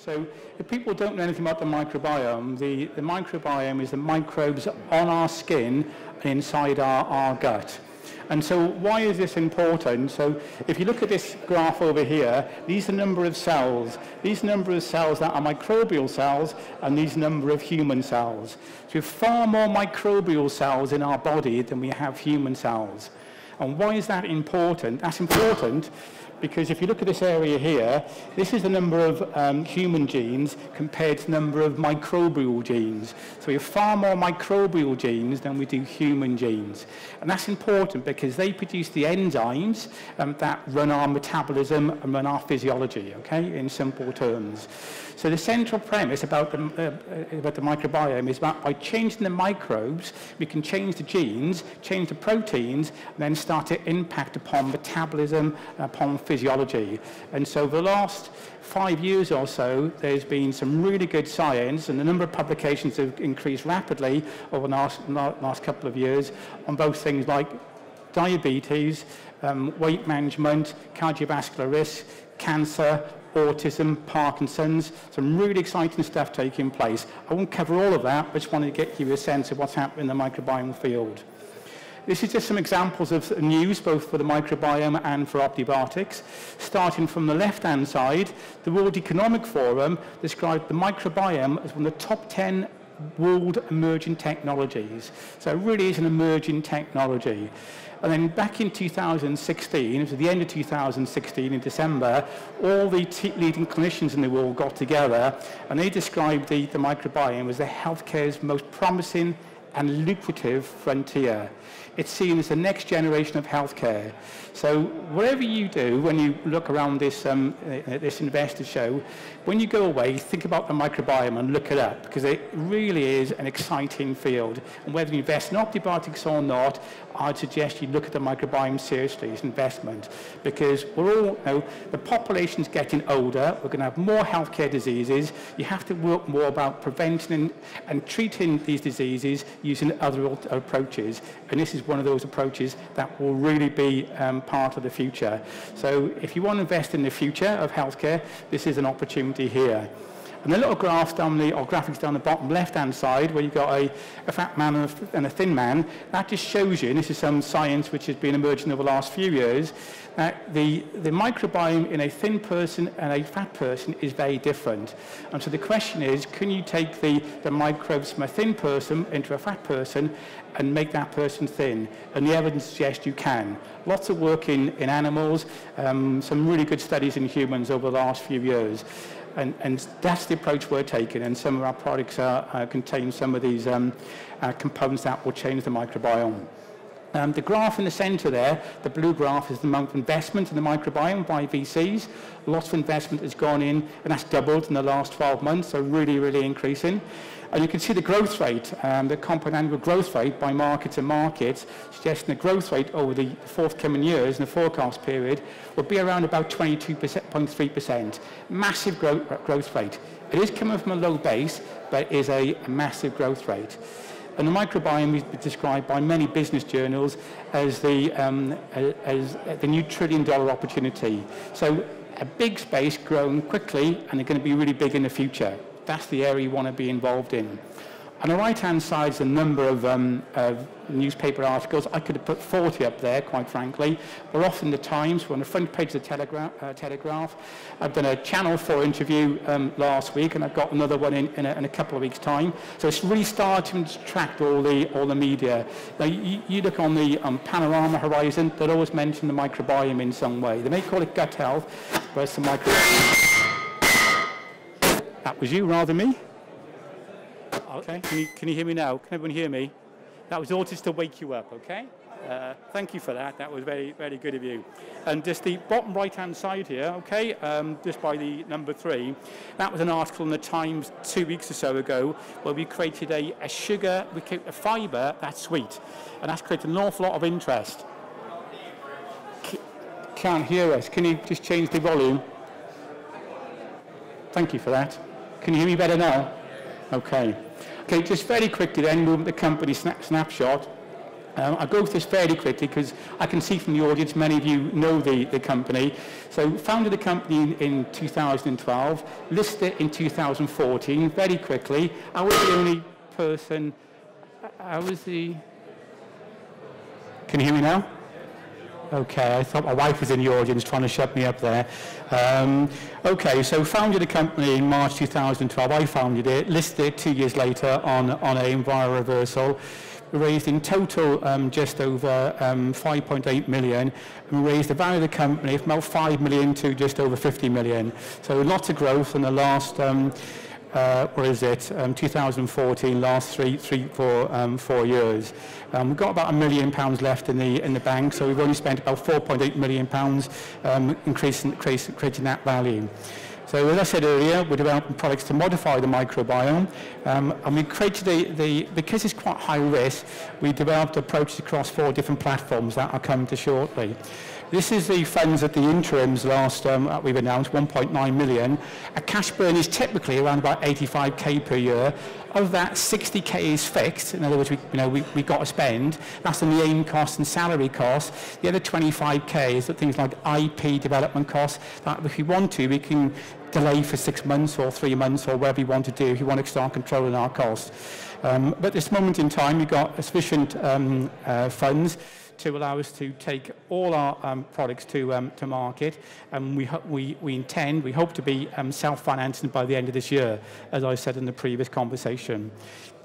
So if people don't know anything about the microbiome, the microbiome is the microbes on our skin and inside our gut. And so why is this important? So if you look at this graph over here, these are the number of cells. These number of cells that are microbial cells, and these number of human cells. So we have far more microbial cells in our body than we have human cells. And why is that important? That's important because if you look at this area here, this is the number of human genes compared to the number of microbial genes. So we have far more microbial genes than we do human genes. And that's important because they produce the enzymes that run our metabolism and run our physiology, okay, in simple terms. So the central premise about the microbiome is that by changing the microbes, we can change the genes, change the proteins, and then start to impact upon metabolism, upon physiology. And so for the last 5 years or so, there's been some really good science, and the number of publications have increased rapidly over the last couple of years on both things like diabetes, weight management, cardiovascular risk, cancer, autism, Parkinson's, some really exciting stuff taking place. I won't cover all of that, but just wanted to get you a sense of what's happening in the microbiome field. This is just some examples of news, both for the microbiome and for OptiBiotix. Starting from the left-hand side, the World Economic Forum described the microbiome as one of the top 10 world emerging technologies. So it really is an emerging technology. And then back in 2016, it was at the end of 2016 in December, all the leading clinicians in the world got together and they described the microbiome as the healthcare's most promising and lucrative frontier. It's seen as the next generation of healthcare. So whatever you do when you look around this, this investor show, when you go away, think about the microbiome and look it up, because it really is an exciting field. And whether you invest in OptiBiotix or not, I'd suggest you look at the microbiome seriously as an investment, because we're all, you know, the population's getting older, we're going to have more healthcare diseases, you have to work more about preventing and treating these diseases using other approaches, and this is one of those approaches that will really be part of the future. So if you want to invest in the future of healthcare, this is an opportunity here. And the little graphs down the, or graphics down the bottom left-hand side, where you've got a fat man and a thin man, that just shows you, and this is some science which has been emerging over the last few years, that the microbiome in a thin person and a fat person is very different. And so the question is, can you take the microbes from a thin person into a fat person and make that person thin? And the evidence suggests you can. Lots of work in animals, some really good studies in humans over the last few years. And that's the approach we're taking, and some of our products contain some of these components that will change the microbiome. The graph in the center there, the blue graph, is the amount of investment in the microbiome by VCs. Lots of investment has gone in, and that's doubled in the last 12 months, so really, really increasing. And you can see the growth rate, the compound annual growth rate by market to market, suggesting the growth rate over the forthcoming years in the forecast period will be around about 22.3%. Massive growth rate. It is coming from a low base, but it is a massive growth rate. And the microbiome is described by many business journals as the new trillion-dollar opportunity. So a big space growing quickly, and they're going to be really big in the future. That's the area you want to be involved in. On the right-hand side is a number of newspaper articles. I could have put 40 up there, quite frankly. We're off in the Times. We're on the front page of the Telegraph. I've done a Channel 4 interview last week, and I've got another one in a couple of weeks' time. So it's really starting to attract all the media. Now, you look on the panorama horizon, they'll always mention the microbiome in some way. They may call it gut health, but it's the microbiome. That was you rather than me. Okay, can you hear me now? Can everyone hear me? That was all just to wake you up, okay? Thank you for that. That was very, very good of you. And just the bottom right-hand side here, okay, just by the number 3, that was an article in the Times 2 weeks or so ago where we created a fibre that's sweet. And that's created an awful lot of interest. Can't hear us. Can you just change the volume? Thank you for that. Can you hear me better now? Okay. Okay, just very quickly then, moving to the company snapshot. I'll go through this fairly quickly because I can see from the audience many of you know the company. So founded the company in 2012, listed it in 2014, very quickly. I was the only person, Can you hear me now? Okay, I thought my wife was in the audience trying to shut me up there. Okay, so founded the company in March 2012. I founded it, listed it 2 years later on a via reversal. We raised in total just over 5.8 million, and we raised the value of the company from about 5 million to just over 50 million. So lots of growth in the last 2014, last 4 years. We've got about £1 million left in the bank, so we've only spent about £4.8 million creating that value. So as I said earlier, we're developing products to modify the microbiome, and we created because it's quite high risk, we developed approaches across 4 different platforms that I'll come to shortly. This is the funds at the interims last that we've announced, 1.9 million. A cash burn is typically around about 85k per year. Of that, 60k is fixed. In other words, we got to spend. That's on the aim costs and salary costs. The other 25k is things like IP development costs. That if we want to, we can delay for 6 months or 3 months or whatever we want to do if you want to start controlling our costs. But at this moment in time, we've got sufficient funds to allow us to take all our products to market, and we hope to be self-financing by the end of this year, as I said in the previous conversation.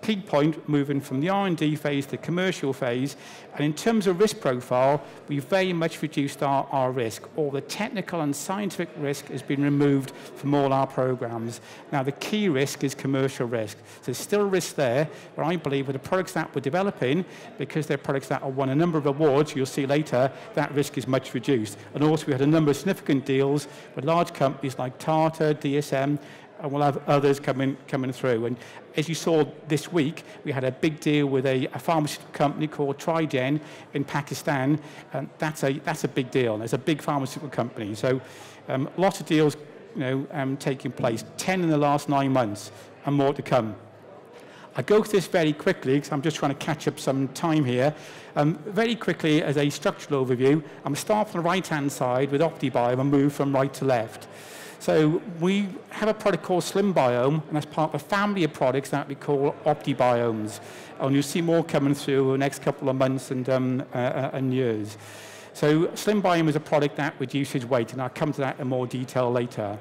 Key point, moving from the R&D phase to the commercial phase, and in terms of risk profile, we've very much reduced our risk. All the technical and scientific risk has been removed from all our programs. Now the key risk is commercial risk. So there's still risk there, but I believe with the products that we're developing, because they're products that have won a number of awards, you'll see later, that risk is much reduced. And also we had a number of significant deals with large companies like Tata, DSM, and we'll have others coming through. And as you saw this week, we had a big deal with a pharmaceutical company called Trigen in Pakistan, and that's a big deal. It's a big pharmaceutical company. So lots of deals taking place, 10 in the last 9 months, and more to come. I go through this very quickly because I'm just trying to catch up some time here. Very quickly, as a structural overview, I'm going to start from the right-hand side with OptiBiome and move from right to left. So we have a product called Slim Biome, and that's part of a family of products that we call OptiBiomes. And you'll see more coming through over the next couple of months and years. So Slim Biome is a product that reduces weight, and I'll come to that in more detail later.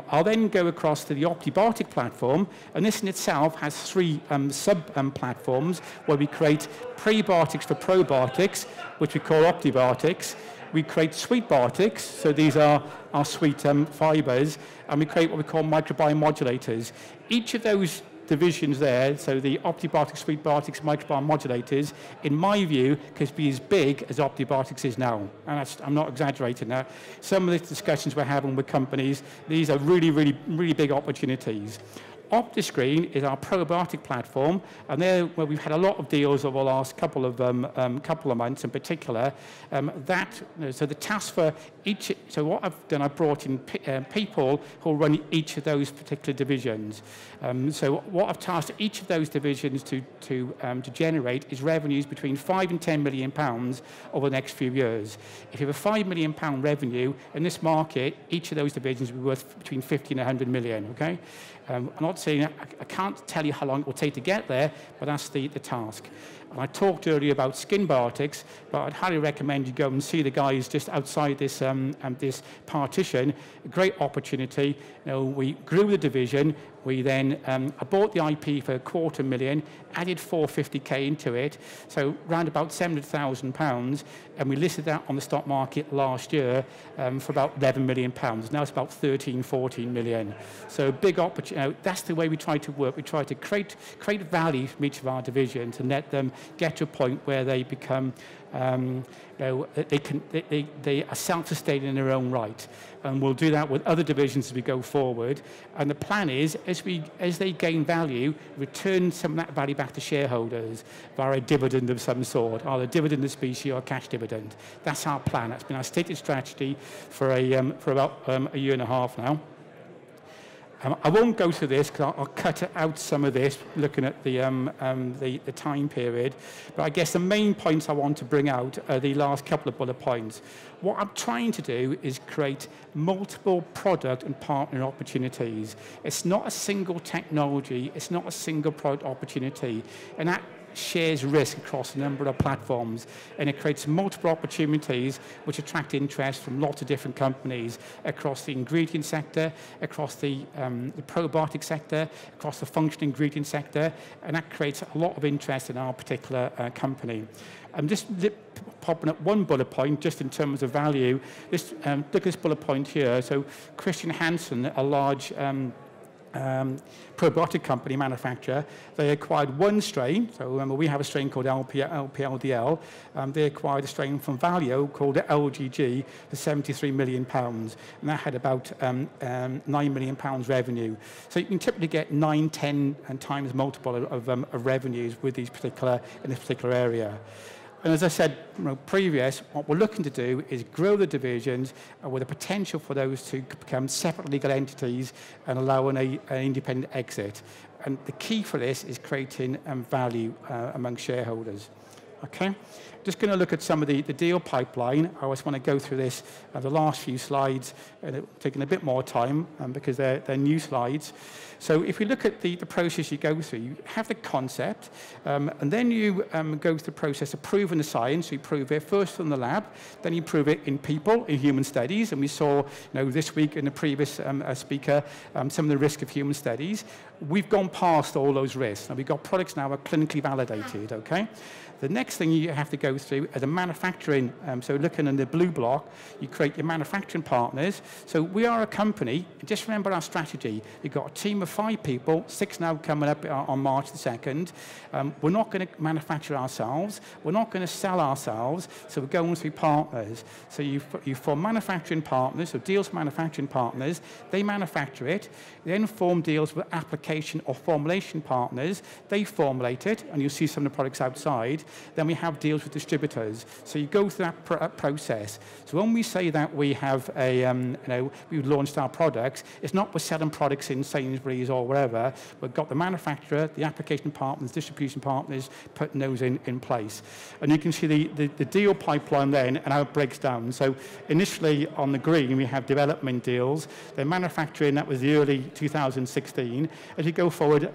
I'll then go across to the OptiBiotix platform, and this in itself has 3 sub-platforms where we create prebiotics for probiotics, which we call OptiBiotix. We create sweet biotics, so these are our sweet fibers, and we create what we call microbiome modulators. Each of those divisions there, so the OptiBiotix, sweet biotics, microbiome modulators, in my view, can be as big as OptiBiotix is now. And I'm not exaggerating that. Some of the discussions we're having with companies, these are really, really, really big opportunities. OptiScreen is our probiotic platform, and there where we've had a lot of deals over the last couple of months in particular. So the task for each, so what I've done, I've brought in people who will run each of those particular divisions. So what I've tasked each of those divisions to generate is revenues between £5 and £10 million over the next few years. If you have a £5 million revenue in this market, each of those divisions will be worth between 50 and 100 million. Okay. I'm not saying, I can't tell you how long it will take to get there, but that's the task. And I talked earlier about skin biotics, but I'd highly recommend you go and see the guys just outside this this partition. A great opportunity. We grew the division. We then I bought the IP for £250,000, added 450k into it, so round about £700,000, and we listed that on the stock market last year for about £11 million. Now it's about 13, 14 million. So big opportunity. That's the way we try to work. We try to create value from each of our divisions and let them get to a point where they become they are self-sustaining in their own right, and we'll do that with other divisions as we go forward. And the plan is, as they gain value, return some of that value back to shareholders via a dividend of some sort, either dividend of specie or a cash dividend. That's our plan. That's been our stated strategy for about a year and a half now. I won't go through this because I'll cut out some of this looking at the time period. But I guess the main points I want to bring out are the last couple of bullet points. What I'm trying to do is create multiple product and partner opportunities. It's not a single technology. It's not a single product opportunity. And that shares risk across a number of platforms, and it creates multiple opportunities which attract interest from lots of different companies across the ingredient sector, across the probiotic sector, across the functional ingredient sector, and that creates a lot of interest in our particular company. I'm just popping up one bullet point just in terms of value. Look at this bullet point here. So Christian Hansen, a large probiotic company manufacturer, they acquired one strain. So remember, we have a strain called LPLDL. They acquired a strain from Valio called LGG for £73 million, and that had about £9 million revenue. So you can typically get 9, 10 times multiple of revenues with these in this particular area. And as I said previous, what we're looking to do is grow the divisions with a potential for those to become separate legal entities and allow an independent exit. And the key for this is creating value among shareholders. Okay, just going to look at some of the deal pipeline. I always want to go through this, the last few slides, and it's taking a bit more time because they're new slides. So if we look at the process you go through, you have the concept, and then you go through the process of proving the science. You prove it first in the lab, then you prove it in people, in human studies, and we saw this week in the previous speaker some of the risk of human studies. We've gone past all those risks, and we've got products now that are clinically validated, okay? The next thing you have to go through is the manufacturing. So looking in the blue block, you create your manufacturing partners. So we are a company. Just remember our strategy. You've got a team of 5 people, 6 now coming up on March the 2nd. We're not going to manufacture ourselves. We're not going to sell ourselves. So we're going through partners. So you form manufacturing partners, so deals manufacturing partners. They manufacture it. They then form deals with application or formulation partners. They formulate it, and you'll see some of the products outside. Then we have deals with distributors. So you go through that process. So when we say that we have we've launched our products, it's not we're selling products in Sainsbury's or wherever. We've got the manufacturer, the application partners, distribution partners, putting those in place. And you can see the deal pipeline then and how it breaks down. So initially on the green, we have development deals. The manufacturing, that was the early 2016. As you go forward,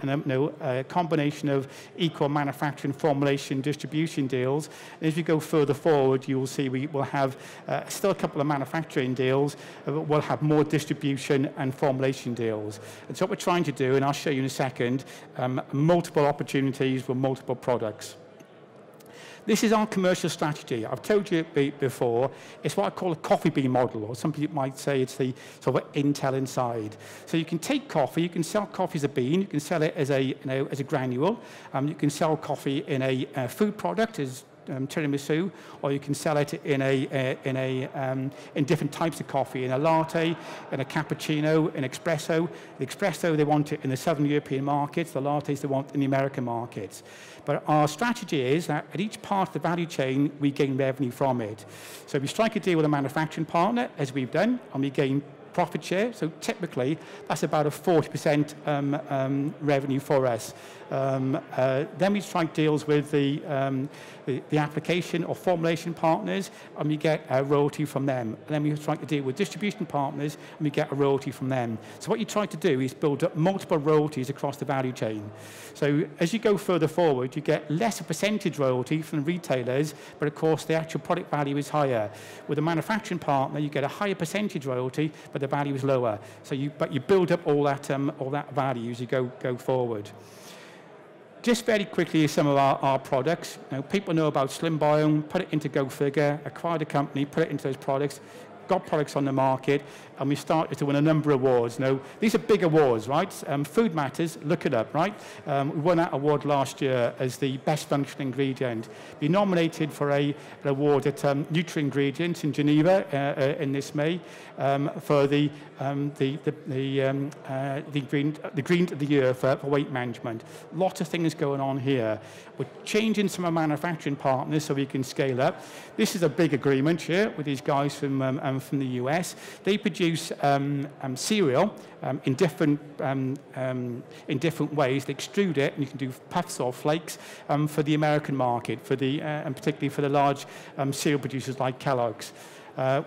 a combination of equal manufacturing, formulation, distribution deals. And as we go further forward, you will see we will have still a couple of manufacturing deals, but we'll have more distribution and formulation deals. And so what we're trying to do, and I'll show you in a second, multiple opportunities with multiple products. This is our commercial strategy. I've told you before, it's what I call a coffee bean model, or some people might say it's the sort of Intel inside. So you can take coffee, you can sell coffee as a bean, you can sell it as a granule, you can sell coffee in a food product as tiramisu, or you can sell it in different types of coffee, in a latte, in a cappuccino, in espresso. The espresso, they want it in the Southern European markets. The lattes, they want in the American markets. But our strategy is that at each part of the value chain, we gain revenue from it. So we strike a deal with a manufacturing partner, as we've done, and we gain profit share. So typically, that's about a 40% revenue for us. Then we strike deals with the application or formulation partners, and we get a royalty from them. And then we strike a deal with distribution partners, and we get a royalty from them. So what you try to do is build up multiple royalties across the value chain. So as you go further forward, you get less a percentage royalty from retailers, but of course the actual product value is higher. With a manufacturing partner, you get a higher percentage royalty, but the value is lower. So you build up all that value as you go forward. Just very quickly, some of our products. People know about Slim Biome, put it into Go Figure, acquired a company, put it into those products, got products on the market, and we started to win a number of awards. Now, these are big awards, right? Food Matters, look it up, right? We won that award last year as the best functional ingredient. We nominated for an award at Nutri-Ingredients in Geneva in this May for the Green of the Year for weight management. Lots of things going on here. We're changing some of our manufacturing partners so we can scale up. This is a big agreement here with these guys from from the US. They produce cereal in different ways. They extrude it, and you can do puffs or flakes for the American market, and particularly for the large cereal producers like Kellogg's.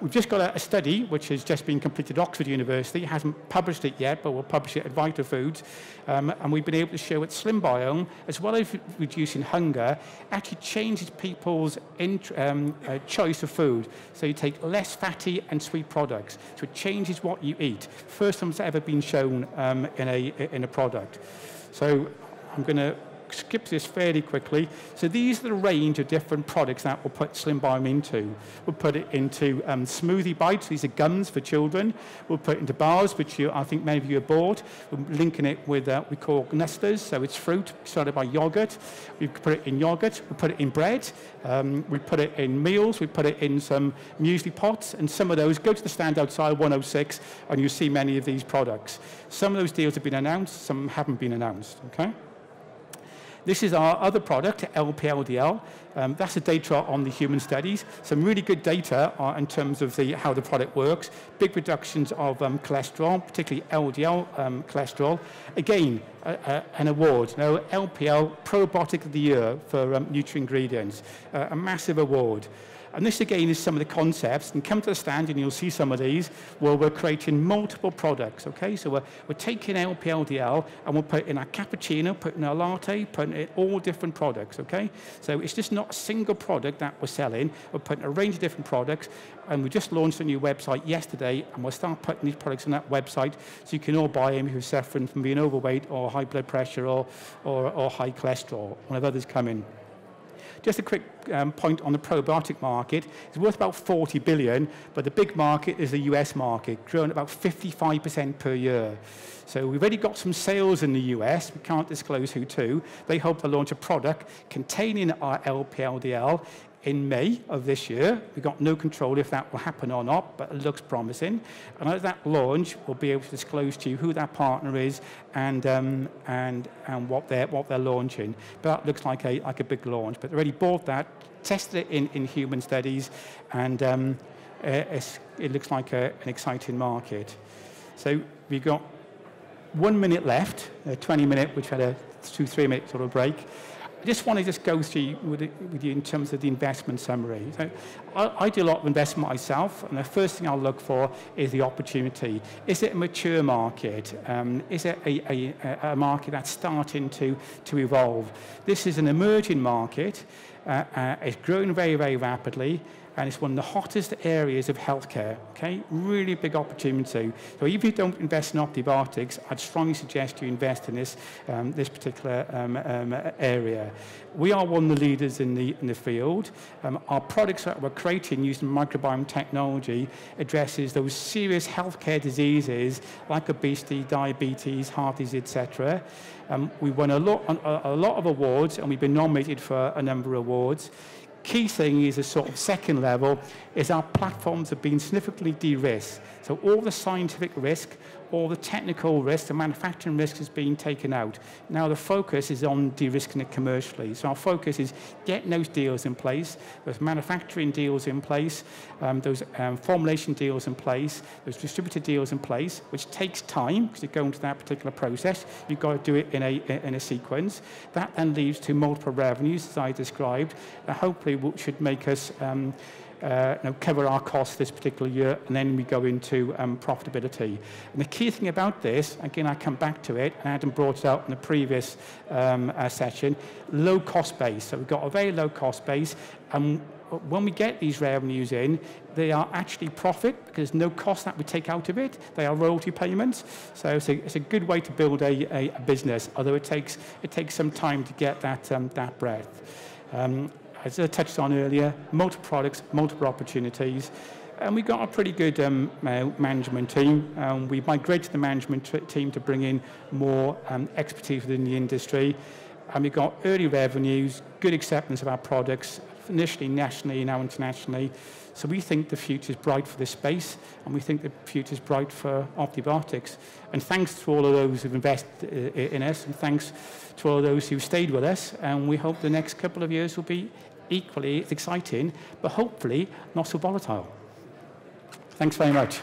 We've just got a study which has just been completed at Oxford University. It hasn't published it yet, but we'll publish it at Vita Foods. And we've been able to show that Slim Biome, as well as reducing hunger, actually changes people's choice of food. So you take less fatty and sweet products. So it changes what you eat. First time it's ever been shown in a product. So I'm going to skip this fairly quickly. So these are the range of different products that we'll put Slim Biome into. We'll put it into smoothie bites. These are gums for children. We'll put it into bars, which I think many of you have bought. We're linking it with we call nestlers, so it's fruit started by yogurt. We put it in yogurt. We put it in bread. We put it in meals. We put it in some muesli pots, and some of those go to the stand outside 106, and you'll see many of these products. Some of those deals have been announced. Some haven't been announced. Okay. This is our other product, LPLDL. That's the data on the human studies. Some really good data in terms of how the product works. Big reductions of cholesterol, particularly LDL cholesterol. Again, an award. Now, LPL Probiotic of the Year for NutriIngredients, a massive award. And this, again, is some of the concepts. And come to the stand, and you'll see some of these, where we're creating multiple products, okay? So we're taking LPLDL, and we'll put it in our cappuccino, put it in our latte, put it in all different products, okay? So it's just not a single product that we're selling. We're putting a range of different products, and we just launched a new website yesterday, and we'll start putting these products on that website, so you can all buy them if you're suffering from being overweight or high blood pressure or high cholesterol, whenever others come in. Just a quick point on the probiotic market. It's worth about 40 billion, but the big market is the US market, growing about 55% per year. So we've already got some sales in the US. We can't disclose who to. They hope to launch a product containing our LPLDL in May of this year. We've got no control if that will happen or not, but it looks promising. And at that launch, we'll be able to disclose to you who that partner is and what they're launching. But that looks like a big launch. But they already bought that, tested it in human studies, and it looks like an exciting market. So we've got 1 minute left, 20 minute, which had a 2-3 minute sort of break. I just want to go through with you in terms of the investment summary. So I do a lot of investment myself, and the first thing I'll look for is the opportunity. Is it a mature market? Is it a market that's starting to evolve? This is an emerging market. It's growing very, very rapidly, and it's one of the hottest areas of healthcare, okay? Really big opportunity. So if you don't invest in OptiBiotix, I'd strongly suggest you invest in this particular area. We are one of the leaders in the field. Our products that we're creating using microbiome technology addresses those serious healthcare diseases like obesity, diabetes, heart disease, etc. We won a lot of awards, and we've been nominated for a number of awards. Key thing is a sort of second level is our platforms have been significantly de-risked. So all the scientific risk, all the technical risk, the manufacturing risk has been taken out. Now the focus is on de-risking it commercially. So our focus is getting those deals in place, those manufacturing deals in place, those formulation deals in place, those distributor deals in place, which takes time because you go into that particular process. You've got to do it in a sequence. That then leads to multiple revenues, as I described, that hopefully should make us cover our costs this particular year, and then we go into profitability. And the key thing about this, again, I come back to it, and Adam brought it out in the previous session, low cost base. So we've got a very low cost base, and when we get these revenues in, they are actually profit because there's no cost that we take out of it. They are royalty payments. So it's a good way to build a business, although it takes some time to get that breadth. As I touched on earlier, multiple products, multiple opportunities. And we've got a pretty good management team. We've migrated the management team to bring in more expertise within the industry. And we've got early revenues, good acceptance of our products, initially nationally, now internationally. So we think the future is bright for this space, and we think the future is bright for OptiBiotix. And thanks to all of those who've invested in us, and thanks to all of those who've stayed with us. And we hope the next couple of years will be equally exciting, but hopefully not so volatile. Thanks very much.